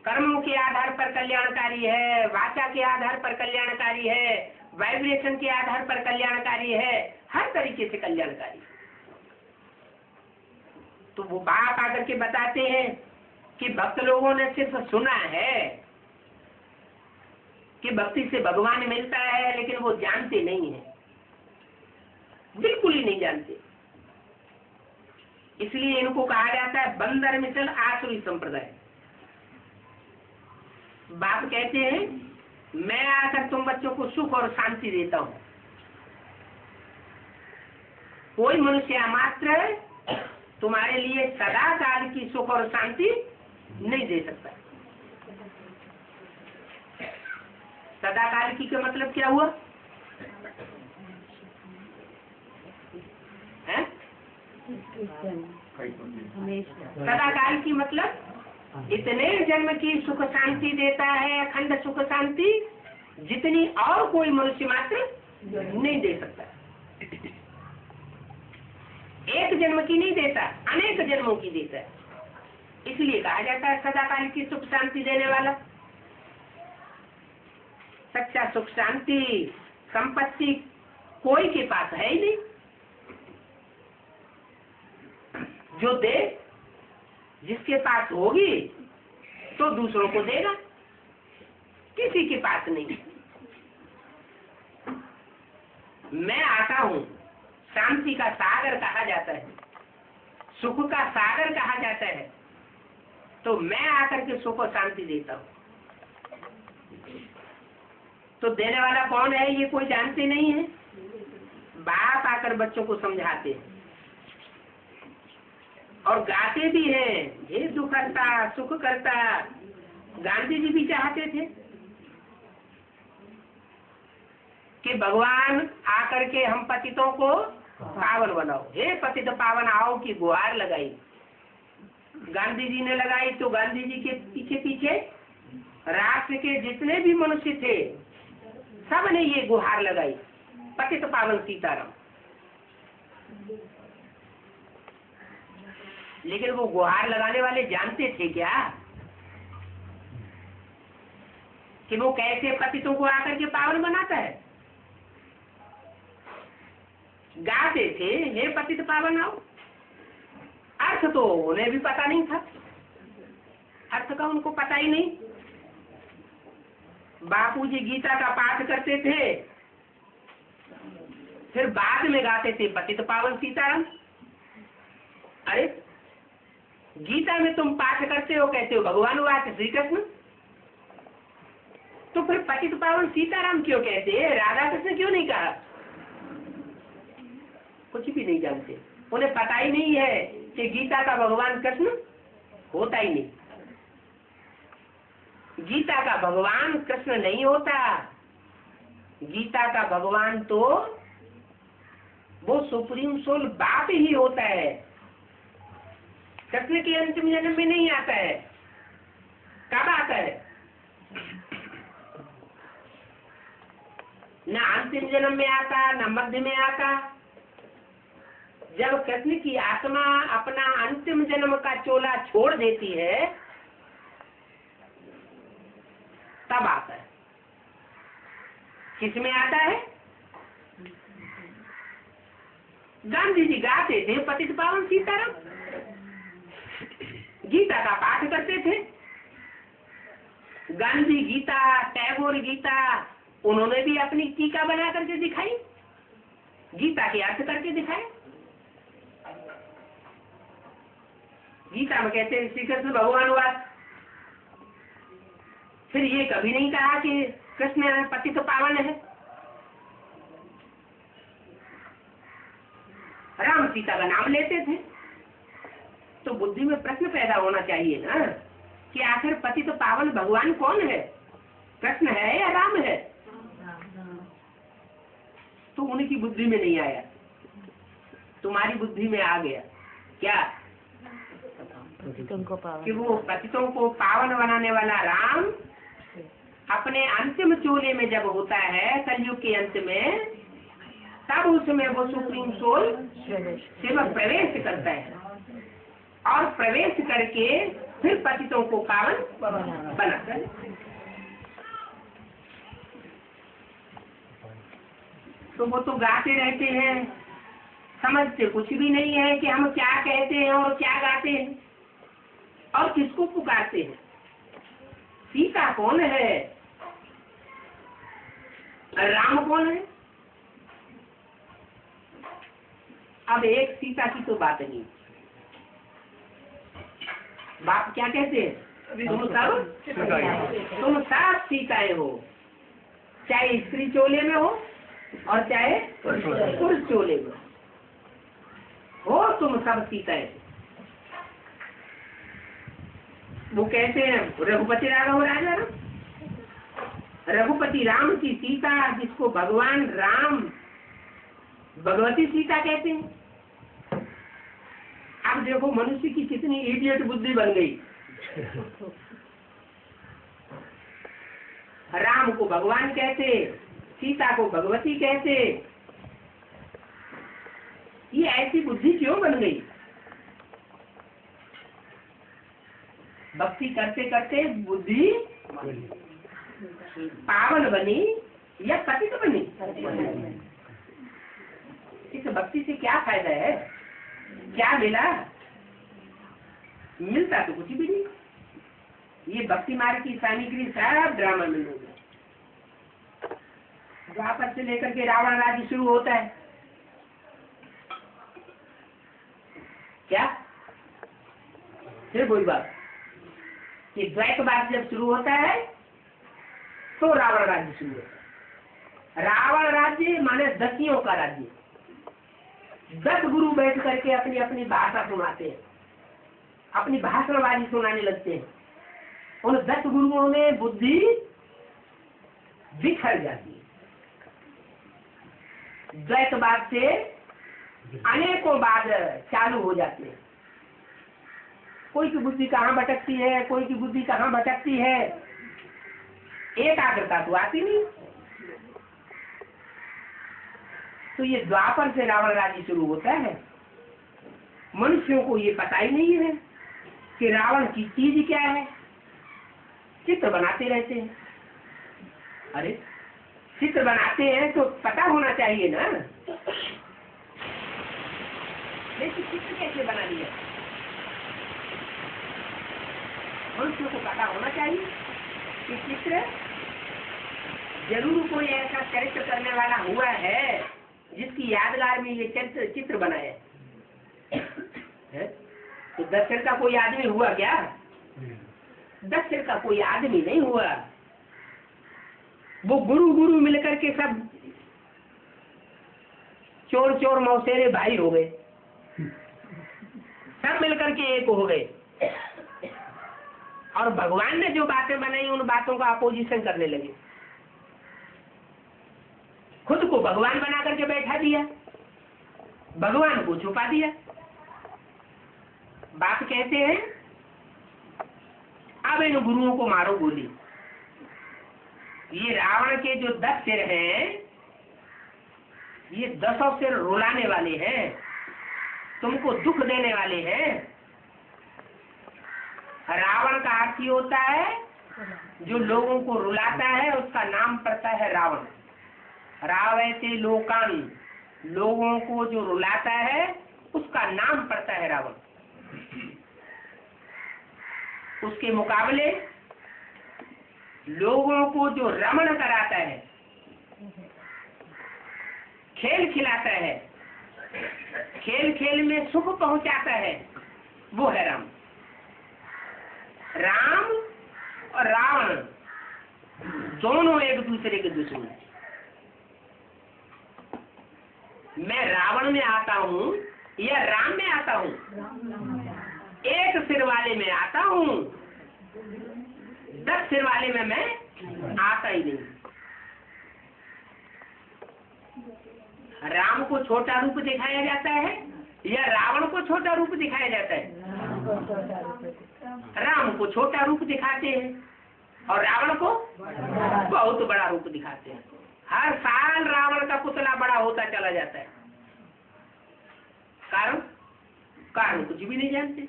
कर्मों के आधार पर कल्याणकारी है, वाचा के आधार पर कल्याणकारी है, वाइब्रेशन के आधार पर कल्याणकारी है, हर तरीके से कल्याणकारी। तो वो बाप आकर के बताते हैं कि भक्त लोगों ने सिर्फ सुना है कि भक्ति से भगवान मिलता है, लेकिन वो जानते नहीं है, बिल्कुल ही नहीं जानते। इसलिए इनको कहा जाता है बंदर मिसल आसुरी संप्रदाय। बाप कहते हैं मैं आकर तुम बच्चों को सुख और शांति देता हूं, कोई मनुष्य मात्र तुम्हारे लिए सदा काल की सुख और शांति नहीं दे सकता। सदा काल की का मतलब क्या हुआ है? सदा काल की मतलब इतने जन्म की सुख शांति देता है, अखंड सुख शांति, जितनी और कोई मनुष्य मात्र नहीं दे सकता। एक जन्म की नहीं देता, अनेक जन्मों की देता है। इसलिए कहा जाता है सदा काल की सुख शांति देने वाला। सच्चा सुख शांति संपत्ति कोई के पास है ही नहीं। जो दे, जिसके पास होगी तो दूसरों को देगा, किसी के पास नहीं। मैं आता हूं, शांति का सागर कहा जाता है, सुख का सागर कहा जाता है, तो मैं आकर के सुख और शांति देता हूं। तो देने वाला कौन है ये कोई जानते नहीं है। बाप आकर बच्चों को समझाते हैं और गाते भी हैं, हे दुख करता सुख करता। गांधी जी भी चाहते थे कि भगवान आकर के हम पतितों को पावन बनाओ, हे पतित पावन आओ की गुहार लगाई। गांधी जी ने लगाई तो गांधी जी के पीछे पीछे राष्ट्र के जितने भी मनुष्य थे सब ने ये गुहार लगाई, पतित पावन सीताराम। लेकिन वो गुहार लगाने वाले जानते थे क्या कि वो कैसे पतितों को आकर के पावन बनाता है? गाते थे हे पतित पावन आओ, अर्थ तो उन्हें भी पता नहीं था, अर्थ का उनको पता ही नहीं। बापूजी गीता का पाठ करते थे, फिर बाद में गाते थे पतित पावन सीताराम। अरे गीता में तुम पाठ करते हो, कहते हो भगवान वाच श्री कृष्ण, तो फिर पतित पावन सीताराम क्यों कहते हैं? राधा कृष्ण क्यों नहीं कहा? कुछ भी नहीं जानते, उन्हें पता ही नहीं है कि गीता का भगवान कृष्ण होता ही नहीं। गीता का भगवान कृष्ण नहीं होता, गीता का भगवान तो वो सुप्रीम सोल बाप ही होता है। कृष्ण के अंतिम जन्म में नहीं आता है। कब आता है? न अंतिम जन्म में आता, न मध्य में आता। जब कृष्ण की आत्मा अपना अंतिम जन्म का चोला छोड़ देती है तब आता है। किसमें आता है? गांधी जी गाते थे पतित पावन सीताराम, गीता का पाठ करते थे। गांधी गीता, टैगोर गीता, उन्होंने भी अपनी टीका बना करके दिखाई, गीता के अर्थ करके दिखाए। गीता में कहते हैं श्री कृष्ण भगवान वास। फिर ये कभी नहीं कहा कि कृष्ण पतित पावन है। राम सीता का नाम लेते थे तो बुद्धि में प्रश्न पैदा होना चाहिए ना कि आखिर पतित पावन भगवान कौन है, कृष्ण है या राम है? तो उनकी बुद्धि में नहीं आया, तुम्हारी बुद्धि में आ गया। क्या? कि वो पतितों को पावन बनाने वाला राम अपने अंतिम चोले में जब होता है कलयुग के अंत में, तब उसमें वो सुप्रीम सोल शिव प्रवेश करता है और प्रवेश करके फिर पतितों को पावन बनाता है। तो वो तो गाते रहते हैं, समझते कुछ भी नहीं है कि हम क्या कहते हैं और क्या गाते हैं और किसको पुकारते हैं। सीता कौन है, राम कौन है। अब एक सीता की तो बात नहीं, बाप क्या कहते हैं, तुम सब सीताएं हो, चाहे स्त्री चोले में हो और चाहे पुरुष चोले में हो, तुम सब सीताएं। वो कहते हैं रघुपति राघव राजा राम, रघुपति राम की सीता, जिसको भगवान राम भगवती सीता कहते हैं। अब देखो मनुष्य की कितनी इडियट बुद्धि बन गई। राम को भगवान कहते, सीता को भगवती कहते। ये ऐसी बुद्धि क्यों बन गई? भक्ति करते करते बुद्धि पावन बनी या पतित बनी? इस भक्ति से क्या फायदा है, क्या मिला? मिलता तो कुछ भी नहीं। ये भक्ति मार्ग की सामग्री सब ड्रामा में लोग, द्वापर से लेकर के रावण राज्य शुरू होता है। क्या फिर वही बात कि द्वैतवाद जब शुरू होता है तो रावण राज्य शुरू होता है। रावण राज्य माने दसियों का राज्य। 10 गुरु बैठ करके अपनी अपनी भाषा सुनाते हैं, अपनी भाषणबाजी सुनाने लगते हैं। उन 10 गुरुओं में बुद्धि बिखर जाती है। द्वैतवाद से अनेकों बाद चालू हो जाते हैं। कोई की बुद्धि कहाँ भटकती है, कोई की बुद्धि कहाँ भटकती है, एकाग्रता तो आती नहीं। तो ये द्वापर से रावण राज्य शुरू होता है। मनुष्यों को ये पता ही नहीं है कि रावण की चीज क्या है। चित्र बनाते रहते हैं। अरे चित्र बनाते हैं तो पता होना चाहिए ना, लेकिन चित्र कैसे बना लिया? मनुष्य को पता होना चाहिए कि चित्र जरूर कोई ऐसा चरित्र करने वाला हुआ है जिसकी यादगार में ये चित्र बनाया है। तो 10 सिर का कोई आदमी हुआ क्या? 10 सिर का कोई आदमी नहीं हुआ। वो गुरु गुरु मिलकर के सब चोर चोर मौसेरे भाई हो गए, सब मिलकर के एक हो गए और भगवान ने जो बातें बनाई उन बातों का अपोजिशन करने लगे। खुद को भगवान बना करके बैठा दिया, भगवान को छुपा दिया। बात कहते हैं अब इन गुरुओं को मारो गोली। ये रावण के जो 10 सिर हैं, ये 10 सिर रुलाने वाले हैं, तुमको दुख देने वाले हैं। रावण का अर्थ ही होता है जो लोगों को रुलाता है, उसका नाम पड़ता है रावण। रावयते लोकान, लोगों को जो रुलाता है उसका नाम पड़ता है रावण। उसके मुकाबले लोगों को जो रमण कराता है, खेल खिलाता है, खेल खेल में सुख पहुंचाता है, वो है राम। राम और रावण दोनों एक दूसरे के दुश्मन हैं। मैं रावण में आता हूँ या राम में आता हूँ? एक सिर वाले में आता हूँ, 10 सिर वाले में मैं आता ही नहीं। राम को छोटा रूप दिखाया जाता है या रावण को छोटा रूप दिखाया जाता है? राम को छोटा रूप दिखाते हैं और रावण को बहुत बड़ा रूप दिखाते हैं। हर साल रावण का पुतला बड़ा होता चला जाता है। कारण कुछ भी नहीं जानते।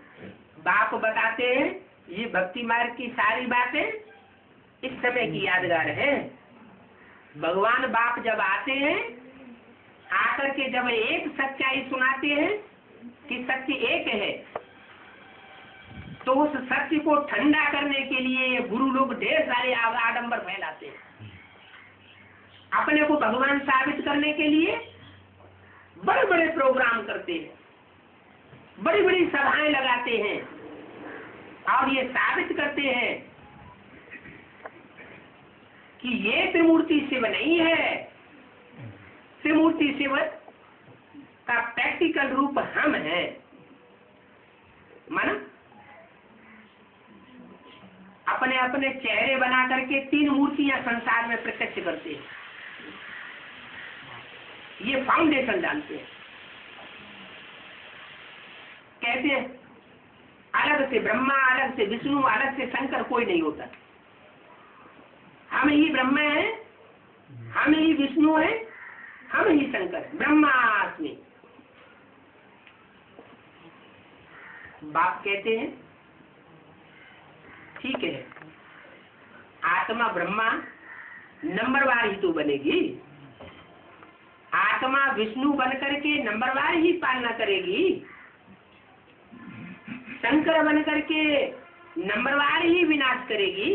बाप बताते हैं ये भक्ति मार्ग की सारी बातें इस समय की यादगार है। भगवान बाप जब आते हैं, आकर के जब एक सच्चाई सुनाते हैं कि सत्य एक है, तो उस सत्य को ठंडा करने के लिए गुरु लोग ढेर सारे आडंबर फैलाते हैं। अपने को भगवान साबित करने के लिए बड़े बड़े प्रोग्राम करते हैं, बड़ी बड़ी सभाएं लगाते हैं और ये साबित करते हैं कि ये त्रिमूर्ति शिव नहीं है। त्रिमूर्ति शिव का प्रैक्टिकल रूप हम हैं। माना अपने अपने चेहरे बना करके 3 मूर्तियां संसार में प्रत्यक्ष करते हैं। ये फाउंडेशन डालते हैं। कहते हैं अलग से ब्रह्मा, अलग से विष्णु, अलग से शंकर कोई नहीं होता। हम ही ब्रह्मा है, हम ही विष्णु है, हम ही शंकर, ब्रह्मास्मि। बाप कहते हैं ठीक है, आत्मा ब्रह्मा नंबरवार ही तो बनेगी। आत्मा विष्णु बनकर के नंबरवार ही पालना करेगी। शंकर बनकर के नंबरवार ही विनाश करेगी।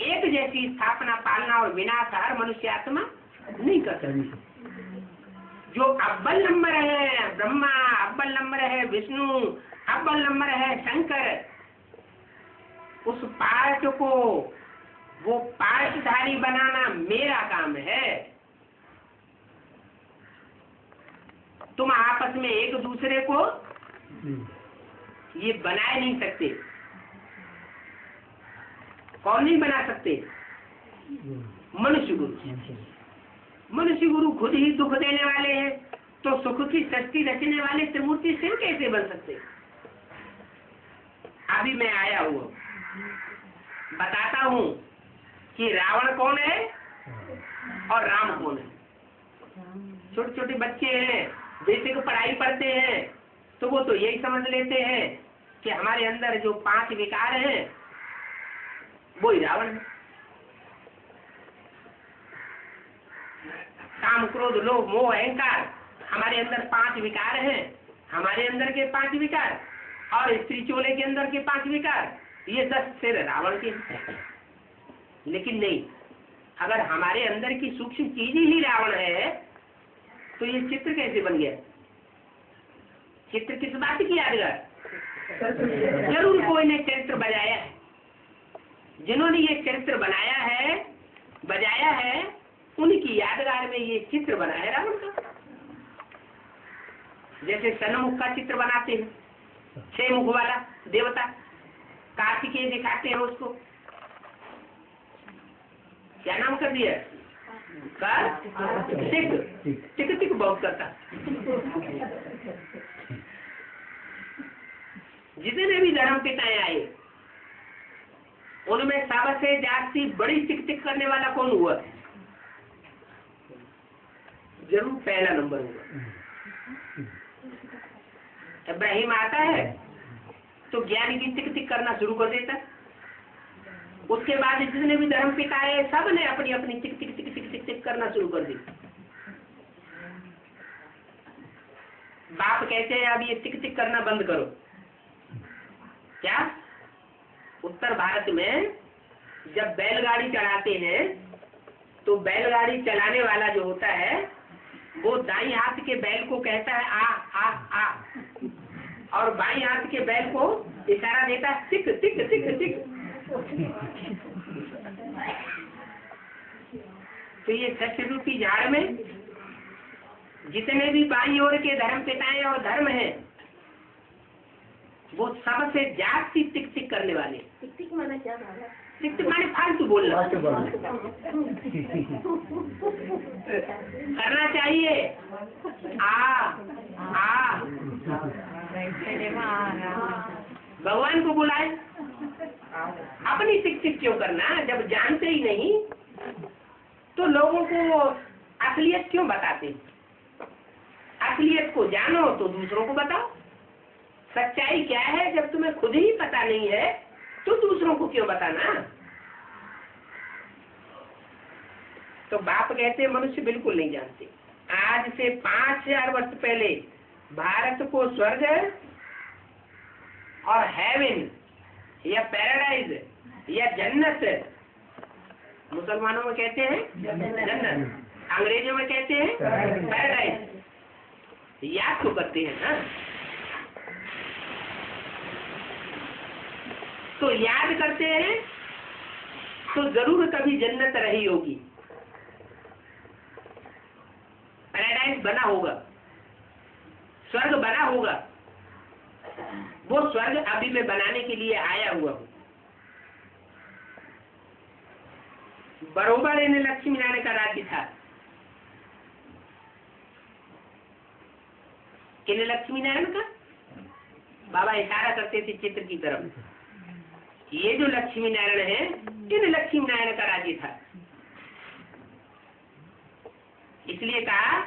एक जैसी स्थापना, पालना और विनाश हर मनुष्य आत्मा नहीं कर सकती। जो अव्वल नंबर है ब्रह्मा, अव्वल नंबर है विष्णु, अव्वल नंबर है शंकर, उस पार्ट को वो पार्टधारी बनाना मेरा काम है। तुम आपस में एक दूसरे को ये बना नहीं सकते। कौन नहीं बना सकते? मनुष्य गुरु। मनुष्य गुरु खुद ही दुख देने वाले हैं, तो सुख की सृष्टि रचने वाले त्रिमूर्ति शिव कैसे बन सकते? अभी मैं आया हूँ, बताता हूँ कि रावण कौन है और राम कौन है। छोटे छोटे बच्चे हैं, बेसिक पढ़ाई पढ़ते हैं, तो वो तो यही समझ लेते हैं कि हमारे अंदर जो 5 विकार हैं वो ही रावण है। काम, क्रोध, लोभ, मोह, अहंकार, हमारे अंदर 5 विकार हैं। हमारे अंदर के 5 विकार और स्त्री चोले के अंदर के 5 विकार, ये 10 सिर रावण के। लेकिन नहीं, अगर हमारे अंदर की सूक्ष्म चीज ही रावण है तो ये चित्र कैसे बन गया? चित्र किस बात की यादगार? जरूर कोई ने चरित्र बजाया है। जिन्होंने ये चरित्र बनाया है, बजाया है, उनकी यादगार में ये चित्र बना है रावण का। जैसे सन्मुख का चित्र बनाते हैं, 6 मुख वाला देवता, कार्तिकेय दिखाते हैं उसको। क्या नाम कर दिया? टिक टिक बहुत करता। जितने भी धर्म पिताएं आए, उनमें सबसे जास्ती बड़ी टिक टिक करने वाला कौन हुआ? जरूर पहला नंबर हुआ। इब्राहिम आता है तो ज्ञान की टिक टिक करना शुरू कर देता। उसके बाद जितने भी धर्म पिता है, सब ने अपनी अपनी टिक टिक टिक टिक टिक टिक करना शुरू कर दी। बाप कहते हैं अब ये टिक टिक करना बंद करो। क्या? उत्तर भारत में जब बैलगाड़ी चलाते हैं तो बैलगाड़ी चलाने वाला जो होता है वो दाईं हाथ के बैल को कहता है आ आ आ, और बाईं हाथ के बैल को इशारा देता है टिक टिक टिक टिक। तो ये सत्य रूपी झाड़ में जितने भी बाईं ओर के धर्म पिताएं और धर्म हैं, वो सबसे जास्ती टिक टिक करने वाले। टिक टिक माने क्या माना? टिक टिक माने फालतू बोलना। करना चाहिए आ आ, भगवान को बुलाए अपनी शिक्षित क्यों करना? जब जानते ही नहीं तो लोगों को असलियत क्यों बताते? असलियत को जानो तो दूसरों को बताओ। सच्चाई क्या है जब तुम्हें खुद ही पता नहीं है तो दूसरों को क्यों बताना? तो बाप कहते हैं मनुष्य बिल्कुल नहीं जानते। आज से 5000 वर्ष पहले भारत को स्वर्ग और हेवन या पैराडाइज या जन्नत, मुसलमानों में कहते हैं जन्नत, अंग्रेजों में कहते हैं पैराडाइज, याद तो करते हैं ना? तो याद करते हैं तो जरूर कभी जन्नत रही होगी, पैराडाइज बना होगा, स्वर्ग बना होगा। वो स्वर्ग अभी मैं बनाने के लिए आया हुआ हूँ। बरोबर इन लक्ष्मी नारायण का राज्य था। किन लक्ष्मी नारायण का? बाबा इशारा करते थे चित्र की तरफ। ये जो लक्ष्मी नारायण है, इन लक्ष्मी नारायण का राज्य था। इसलिए कहा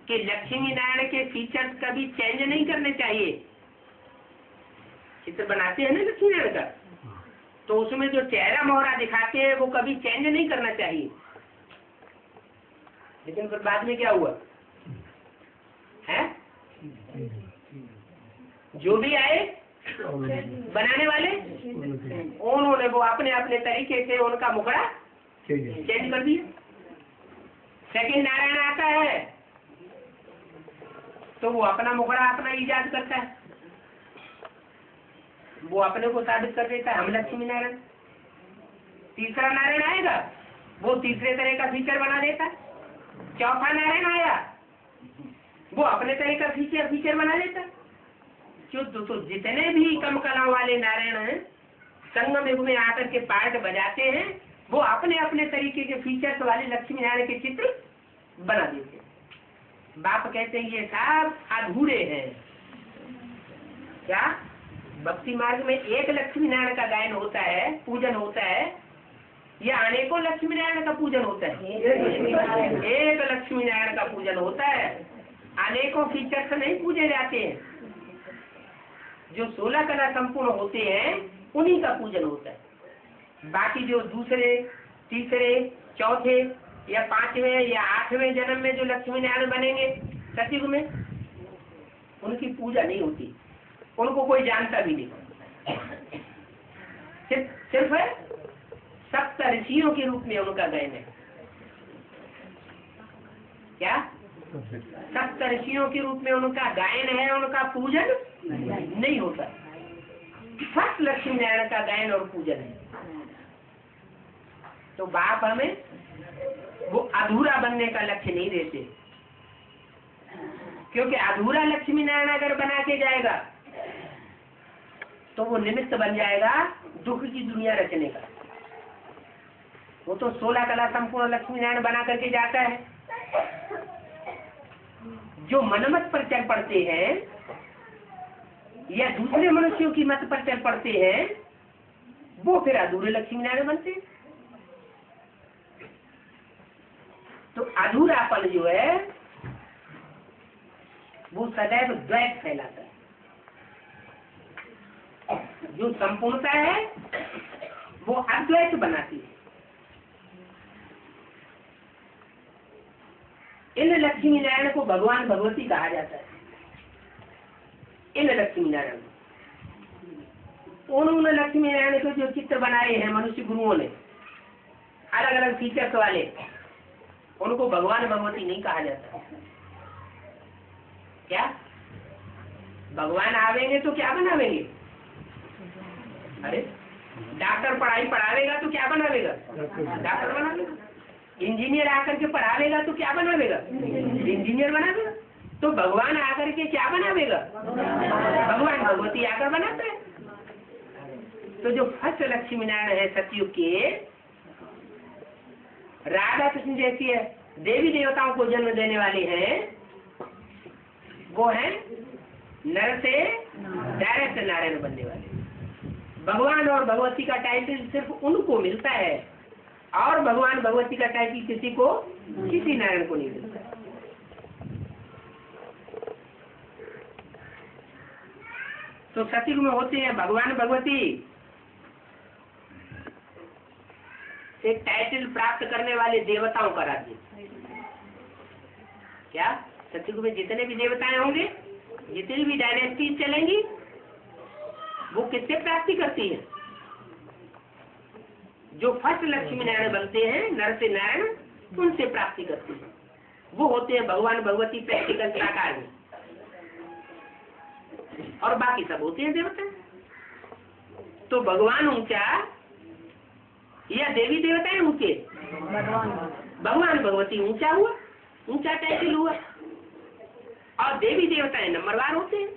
कि लक्ष्मी नारायण के फीचर्स कभी चेंज नहीं करने चाहिए। चित्र बनाते हैं ना लक्ष्मी नारायण का, तो उसमें जो चेहरा मोहरा दिखाते हैं वो कभी चेंज नहीं करना चाहिए। लेकिन फिर बाद में क्या हुआ है? जो भी आए बनाने वाले, उन्होंने वो अपने अपने तरीके से उनका मुखड़ा चेंज कर दिया। सेकंड नारायण आता है तो वो अपना मुखड़ा अपना इजाद करता है, वो अपने को साबित कर देता है हम लक्ष्मी नारायण। तीसरा नारायण आएगा, वो तीसरे तरह का फीचर बना देता है। चौथा नारायण आया, वो अपने तरह का फीचर बना देता है। तो जितने भी कम कला वाले नारायण हैं, संगम युग में आकर के पार्ट बजाते हैं, वो अपने अपने तरीके के फीचर्स वाले लक्ष्मी नारायण के चित्र बना देते हैं। बाप कहते हैं ये सब अधूरे हैं। क्या भक्ति मार्ग में एक लक्ष्मी नारायण का गायन होता है, पूजन होता है, या अनेकों लक्ष्मी नारायण का पूजन होता है? एक लक्ष्मी नारायण का पूजन होता है। अनेकों फीचर्स नहीं पूजे जाते हैं। जो 16 कला संपूर्ण होते हैं उन्हीं का पूजन होता है। बाकी जो दूसरे, तीसरे, चौथे या 5वें या 8वें जन्म में जो लक्ष्मी नारायण बनेंगे सतयुग में, उनकी पूजा नहीं होती, उनको कोई जानता भी नहीं। सिर्फ सप्तऋषियों के रूप में उनका गायन है। क्या सप्तऋषियों के रूप में उनका गायन है, उनका पूजन नहीं होता। फर्स्ट लक्ष्मी नारायण का गायन और पूजन है। तो बाप हमें वो अधूरा बनने का लक्ष्य नहीं देते, क्योंकि अधूरा लक्ष्मी नारायण अगर बना के जाएगा तो वो निमित्त बन जाएगा दुख की दुनिया रचने का। वो तो 16 कला संपूर्ण लक्ष्मी नारायण बना करके जाता है। जो मनमत पर चल पड़ते हैं या दूसरे मनुष्यों की मत पर चल पड़ते हैं, वो फिर अधूरे लक्ष्मी नारायण बनते हैं। तो अधूरापन जो है वो सदैव द्वैत फैलाता है। जो संपूर्णता है वो अद्वैत बनाती है। इन लक्ष्मी नारायण को भगवान भगवती कहा जाता है। इन लक्ष्मी नारायण, उन्होंने लक्ष्मी नारायण को जो चित्र बनाए हैं मनुष्य गुरुओं ने, अलग अलग फीचर्स वाले, उनको भगवान भगवती नहीं कहा जाता। क्या भगवान आवेंगे तो क्या बनावेंगे? अरे डॉक्टर पढ़ाई पढ़ावेगा तो क्या बनावेगा? डॉक्टर बनावेगा। इंजीनियर आकर के पढ़ावेगा तो क्या बनावेगा? इंजीनियर बनावेगा। तो भगवान आकर के क्या बनावेगा? भगवान भगवती आकर बनाता है। तो जो फर्स्ट लक्ष्मी नारायण है सतयुग के, राधा कृष्ण जैसी है देवी देवताओं को जन्म देने वाले हैं, वो है नर से डायरेक्ट नारायण बनने वाले। भगवान और भगवती का टाइटल सिर्फ उनको मिलता है, और भगवान भगवती का टाइटल किसी को, किसी नारायण को नहीं मिलता। तो सतयुग में होते हैं भगवान भगवती। एक टाइटल प्राप्त करने वाले देवताओं का राज्य। क्या सतयुग में जितने भी देवताएं होंगे, जितनी भी डायनेस्टी चलेंगी, वो किससे प्राप्ति करती है? जो फर्स्ट लक्ष्मी नारायण बनते हैं, नर से नारायण, उनसे प्राप्ति करती है। वो होते हैं भगवान भगवती प्रैक्टिकल साकार में, और बाकी सब होते हैं देवता। तो भगवान ऊंचा या देवी देवता है ऊंचे? भगवान भगवती ऊंचा हुआ, ऊंचा टाइटल हुआ, और देवी देवताएं नंबरवार होते हैं।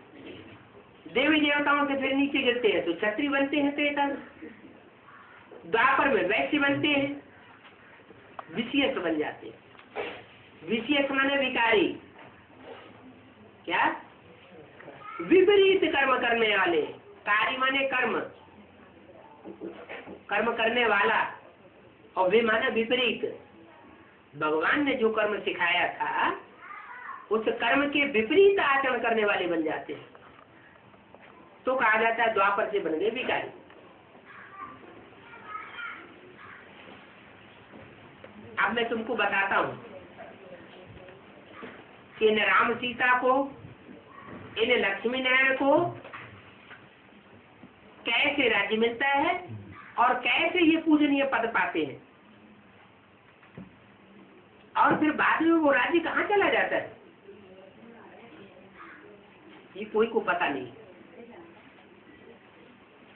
देवी देवताओं से फिर नीचे गिरते हैं तो क्षत्रिय बनते हैं, त्रेता द्वापर में वैश्य बनते हैं, विशेष बन जाते हैं। विशेष माने विकारी, क्या विपरीत कर्म करने वाले, कार्य माने कर्म, कर्म करने वाला, और वे माने विपरीत। भगवान ने जो कर्म सिखाया था उस कर्म के विपरीत आचरण करने वाले बन जाते हैं, तो कहा जाता है द्वापर से बन गए विकारी। अब मैं तुमको बताता हूं कि इन राम सीता को, इन लक्ष्मी नारायण को कैसे राज्य मिलता है और कैसे ये पूजनीय पद पाते हैं, और फिर बाद में वो राज्य कहाँ चला जाता है, ये कोई को पता नहीं।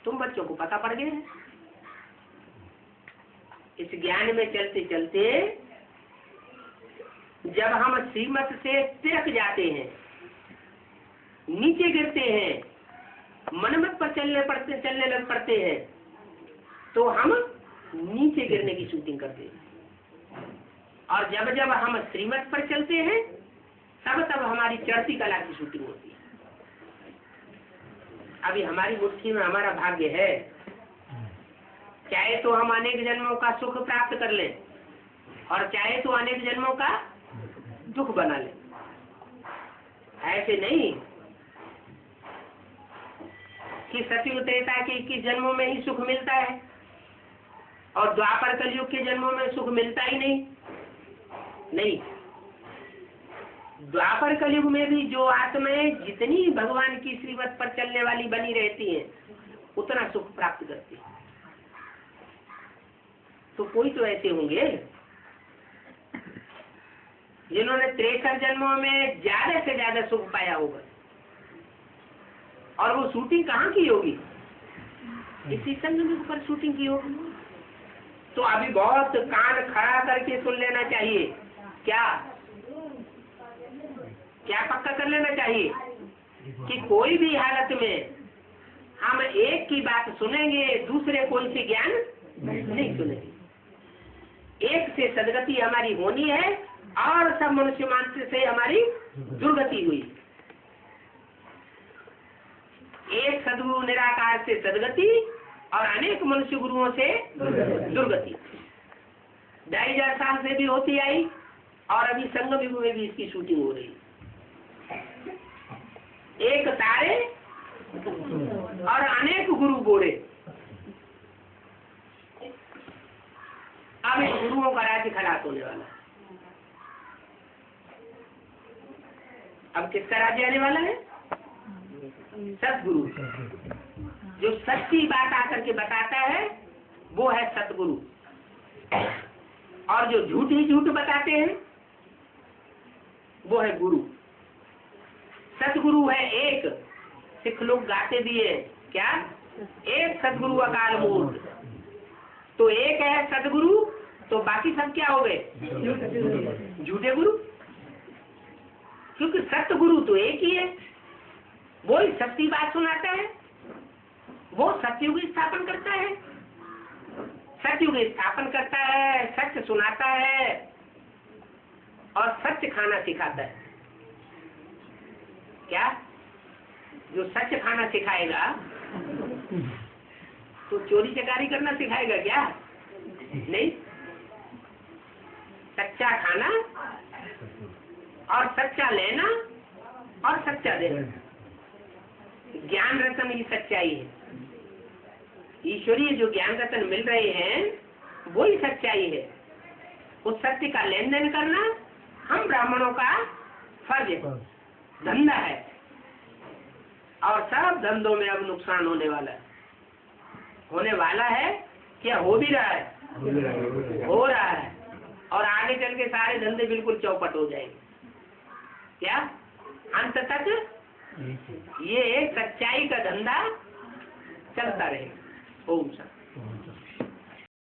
तुम बच्चों को पता पड़ गया है। इस ज्ञान में चलते चलते जब हम श्रीमत से तिरक जाते हैं, नीचे गिरते हैं, मनमत पर चलने लग पड़ते हैं, तो हम नीचे गिरने की शूटिंग करते हैं। और जब जब हम श्रीमत पर चलते हैं, तब हमारी चढ़ती कला की शूटिंग होती है। अभी हमारी मुट्ठी में हमारा भाग्य है, चाहे तो हम अनेक जन्मों का सुख प्राप्त कर लें, और चाहे तो अनेक जन्मों का दुख बना लें। ऐसे नहीं कि सतयुग त्रेता के 21 जन्मों में ही सुख मिलता है और द्वापर कलयुग के जन्मों में सुख मिलता ही नहीं। द्वापर कलयुग में भी जो आत्माएं जितनी भगवान की श्रीमत पर चलने वाली बनी रहती हैं, उतना सुख प्राप्त करती है। तो कोई तो ऐसे होंगे जिन्होंने 63 जन्मों में ज्यादा से ज्यादा सुख पाया होगा, और वो शूटिंग कहाँ की होगी? इसी संगम पर शूटिंग की होगी। तो अभी बहुत कान खड़ा करके सुन लेना चाहिए। क्या पक्का कर लेना चाहिए कि कोई भी हालत में हम एक की बात सुनेंगे, दूसरे कोई से ज्ञान नहीं सुनेंगे। एक से सदगति हमारी होनी है, और सब मनुष्य मात्र से हमारी दुर्गति हुई। एक सदगुरु निराकार से सदगति, और अनेक मनुष्य गुरुओं से दुर्गति 2500 साल से भी होती आई, और अभी संगम युग में भी इसकी शूटिंग हो रही है। एक तारे और अनेक गुरु बोले। अब इन गुरुओं का राज्य खलास होने वाला है। अब किसका राज्य आने वाला है? सतगुरु। जो सच्ची बात आकर के बताता है वो है सतगुरु, और जो झूठ ही झूठ बताते हैं वो है गुरु। सतगुरु है एक, सिख लोग गाते भी है क्या? एक सतगुरु अकाल मूर्त। तो एक है सतगुरु, तो बाकी सब क्या हो गए? झूठे गुरु। क्योंकि सत्य गुरु तो एक ही है, वो ही सच्ची बात सुनाता है, वो सत्युग स्थापन करता है, सत्युग स्थापन करता है, सत्य सुनाता है, और सत्य खाना सिखाता है। क्या? जो सत्य खाना सिखाएगा तो चोरी चकारी करना सिखाएगा क्या? नहीं। सच्चा खाना और सच्चा लेना और सच्चा देना, ज्ञान रतन की सच्चाई है। ईश्वरीय जो ज्ञान रतन मिल रहे हैं वही सच्चाई है। उस सत्य का लेन देन करना हम ब्राह्मणों का फर्ज है, धंधा है। और सब धंधों में अब नुकसान होने वाला है, क्या हो भी रहा है, हो रहा है। और आगे चल के सारे धंधे बिल्कुल चौपट हो जाएंगे। क्या अंत तक ये सच्चाई का धंधा चलता रहेगा। ओम शांति।